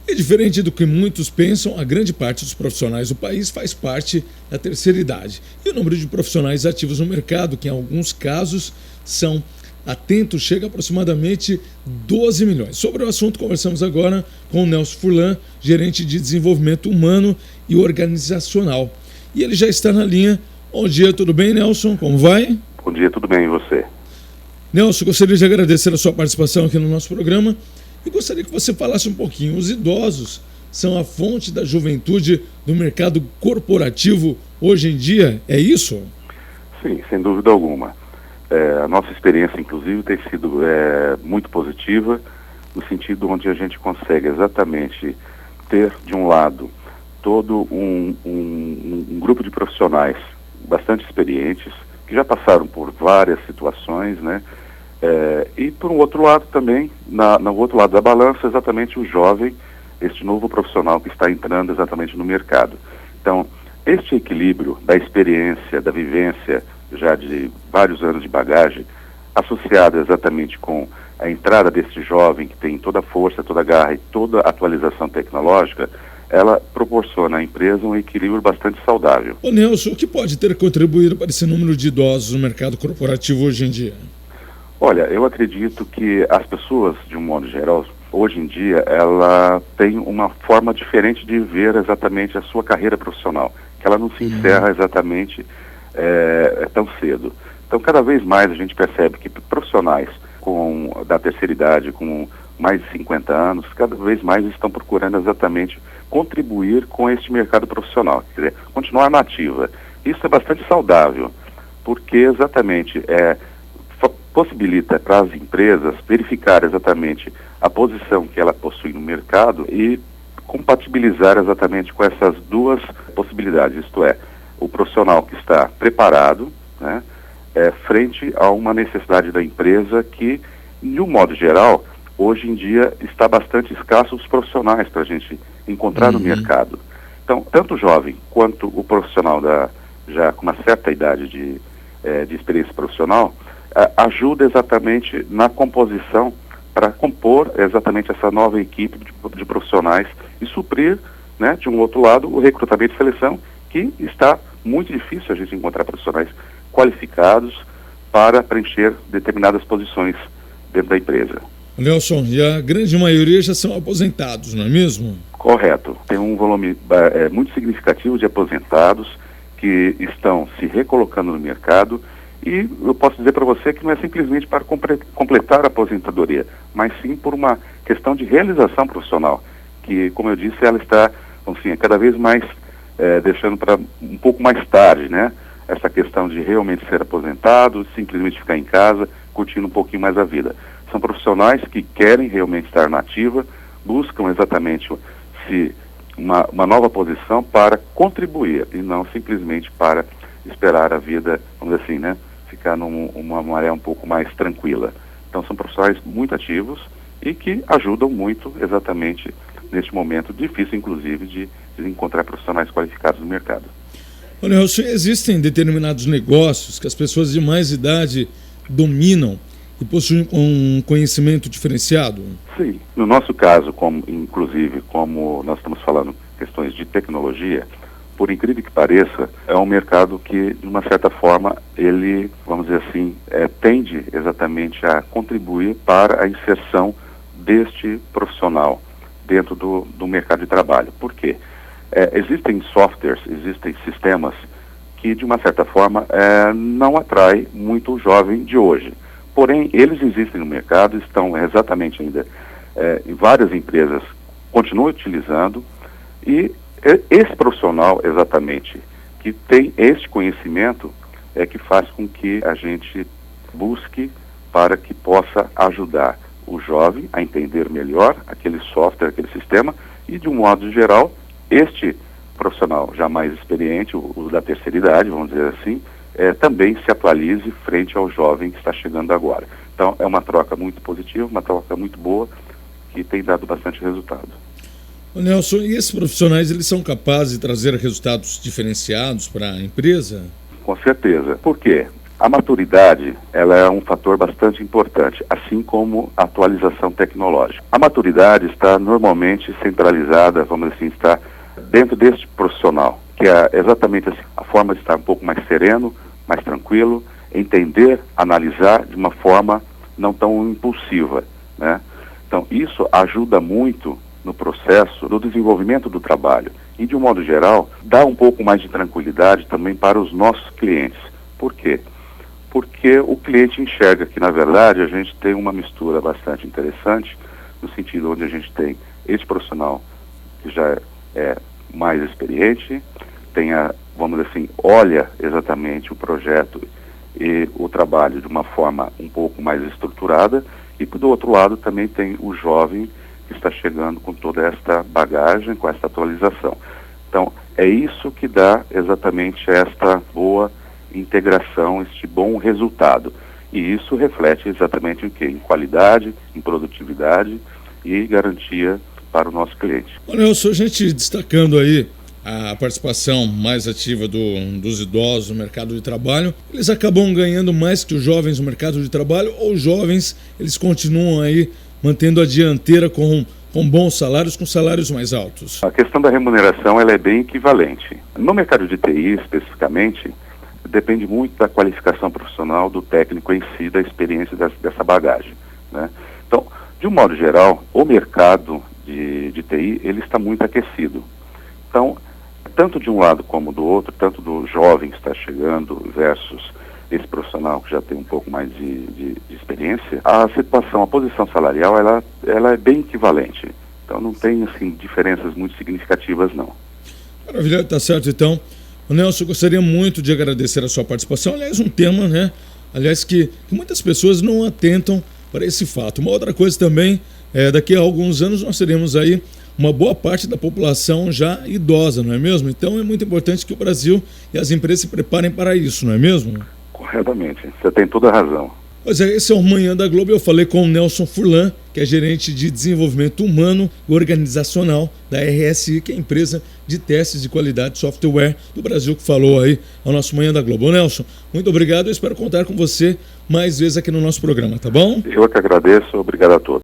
E diferente do que muitos pensam, a grande parte dos profissionais do país faz parte da terceira idade. E o número de profissionais ativos no mercado, que em alguns casos são atentos, chega a aproximadamente 12 milhões. Sobre o assunto, conversamos agora com o Nelson Furlan, gerente de desenvolvimento humano e organizacional. E ele já está na linha. Bom dia, tudo bem, Nelson? Como vai? Bom dia, tudo bem, e você? Nelson, gostaria de agradecer a sua participação aqui no nosso programa e gostaria que você falasse um pouquinho. Os idosos são a fonte da juventude do mercado corporativo hoje em dia, é isso? Sim, sem dúvida alguma. A nossa experiência, inclusive, tem sido muito positiva, no sentido onde a gente consegue exatamente ter, de um lado, todo um grupo de profissionais bastante experientes, que já passaram por várias situações, né? E por um outro lado também, no outro lado da balança, exatamente o jovem, este novo profissional que está entrando exatamente no mercado. Então, este equilíbrio da experiência, da vivência, já de vários anos de bagagem, associado exatamente com a entrada desse jovem que tem toda a força, toda a garra e toda a atualização tecnológica, ela proporciona à empresa um equilíbrio bastante saudável. Ô Nelson, o que pode ter contribuído para esse número de idosos no mercado corporativo hoje em dia? Olha, eu acredito que as pessoas, de um modo geral, hoje em dia, ela tem uma forma diferente de ver exatamente a sua carreira profissional, que ela não se encerra exatamente tão cedo. Então, cada vez mais a gente percebe que profissionais da terceira idade, com mais de 50 anos, cada vez mais estão procurando exatamente contribuir com este mercado profissional, quer dizer, continuar na ativa. Isso é bastante saudável, porque exatamente possibilita para as empresas verificar exatamente a posição que ela possui no mercado e compatibilizar exatamente com essas duas possibilidades, isto é, o profissional que está preparado, né, frente a uma necessidade da empresa que, de um modo geral, hoje em dia está bastante escasso os profissionais para a gente encontrar no mercado. Então, tanto o jovem quanto o profissional já com uma certa idade de experiência profissional, ajuda exatamente na composição para compor exatamente essa nova equipe de profissionais e suprir, né, de um outro lado, o recrutamento e seleção, que está muito difícil a gente encontrar profissionais qualificados para preencher determinadas posições dentro da empresa. Nelson, e a grande maioria já são aposentados, não é mesmo? Correto. Tem um volume muito significativo de aposentados que estão se recolocando no mercado. E eu posso dizer para você que não é simplesmente para completar a aposentadoria, mas sim por uma questão de realização profissional, que, como eu disse, ela está, assim, cada vez mais deixando para um pouco mais tarde, né? Essa questão de realmente ser aposentado, simplesmente ficar em casa, curtindo um pouquinho mais a vida. São profissionais que querem realmente estar na ativa, buscam exatamente uma nova posição para contribuir, e não simplesmente para esperar a vida, vamos dizer assim, né? Ficar numa maré um pouco mais tranquila. Então são profissionais muito ativos e que ajudam muito exatamente neste momento difícil, inclusive, de encontrar profissionais qualificados no mercado. Nelson, existem determinados negócios que as pessoas de mais idade dominam e possuem um conhecimento diferenciado? Sim. No nosso caso, inclusive, como nós estamos falando questões de tecnologia, por incrível que pareça, é um mercado que, de uma certa forma, ele, vamos dizer assim, tende exatamente a contribuir para a inserção deste profissional dentro do mercado de trabalho. Por quê? Existem softwares, existem sistemas que, de uma certa forma, não atrai muito o jovem de hoje. Porém, eles existem no mercado, estão exatamente ainda em várias empresas, continuam utilizando, e esse profissional, exatamente, que tem este conhecimento, que faz com que a gente busque para que possa ajudar o jovem a entender melhor aquele software, aquele sistema, e, de um modo geral, este profissional já mais experiente, o da terceira idade, vamos dizer assim, também se atualize frente ao jovem que está chegando agora. Então, é uma troca muito positiva, uma troca muito boa, que tem dado bastante resultado. Nelson, e esses profissionais, eles são capazes de trazer resultados diferenciados para a empresa? Com certeza. Por quê? A maturidade, ela é um fator bastante importante, assim como a atualização tecnológica. A maturidade está normalmente centralizada, vamos dizer assim, está dentro deste profissional, que é exatamente assim, a forma de estar um pouco mais sereno, mais tranquilo, entender, analisar de uma forma não tão impulsiva, né? Então, isso ajuda muito no processo do desenvolvimento do trabalho e, de um modo geral, dá um pouco mais de tranquilidade também para os nossos clientes. Por quê? Porque o cliente enxerga que, na verdade, a gente tem uma mistura bastante interessante, no sentido onde a gente tem esse profissional que já é mais experiente, vamos dizer assim, olha exatamente o projeto e o trabalho de uma forma um pouco mais estruturada, e do outro lado também tem o jovem que está chegando com toda esta bagagem, com esta atualização. Então, é isso que dá exatamente esta boa integração, este bom resultado. E isso reflete exatamente em quê? Em qualidade, em produtividade e garantia para o nosso cliente. Nelson, a gente destacando aí a participação mais ativa dos idosos no mercado de trabalho, eles acabam ganhando mais que os jovens no mercado de trabalho, ou os jovens, eles continuam aí mantendo a dianteira com bons salários, com salários mais altos? A questão da remuneração, ela é bem equivalente. No mercado de TI, especificamente, depende muito da qualificação profissional do técnico em si, da experiência dessa bagagem, né? Então, de um modo geral, o mercado de TI, ele está muito aquecido. Então, tanto de um lado como do outro, tanto do jovem que está chegando versus esse profissional que já tem um pouco mais de experiência, a situação, a posição salarial, ela é bem equivalente. Então não tem, assim, diferenças muito significativas, não. Maravilha, tá certo, então. Nelson, eu gostaria muito de agradecer a sua participação. Aliás, um tema, né? Aliás, que muitas pessoas não atentam para esse fato. Uma outra coisa também, daqui a alguns anos nós teremos aí uma boa parte da população já idosa, não é mesmo? Então é muito importante que o Brasil e as empresas se preparem para isso, não é mesmo? Corretamente, você tem toda a razão. Pois é, esse é o Manhã da Globo. Eu falei com o Nelson Furlan, que é gerente de desenvolvimento humano e organizacional da RSI, que é a empresa de testes de qualidade de software do Brasil, que falou aí ao nosso Manhã da Globo. Ô Nelson, muito obrigado. Eu espero contar com você mais vezes aqui no nosso programa, tá bom? Eu que agradeço. Obrigado a todos.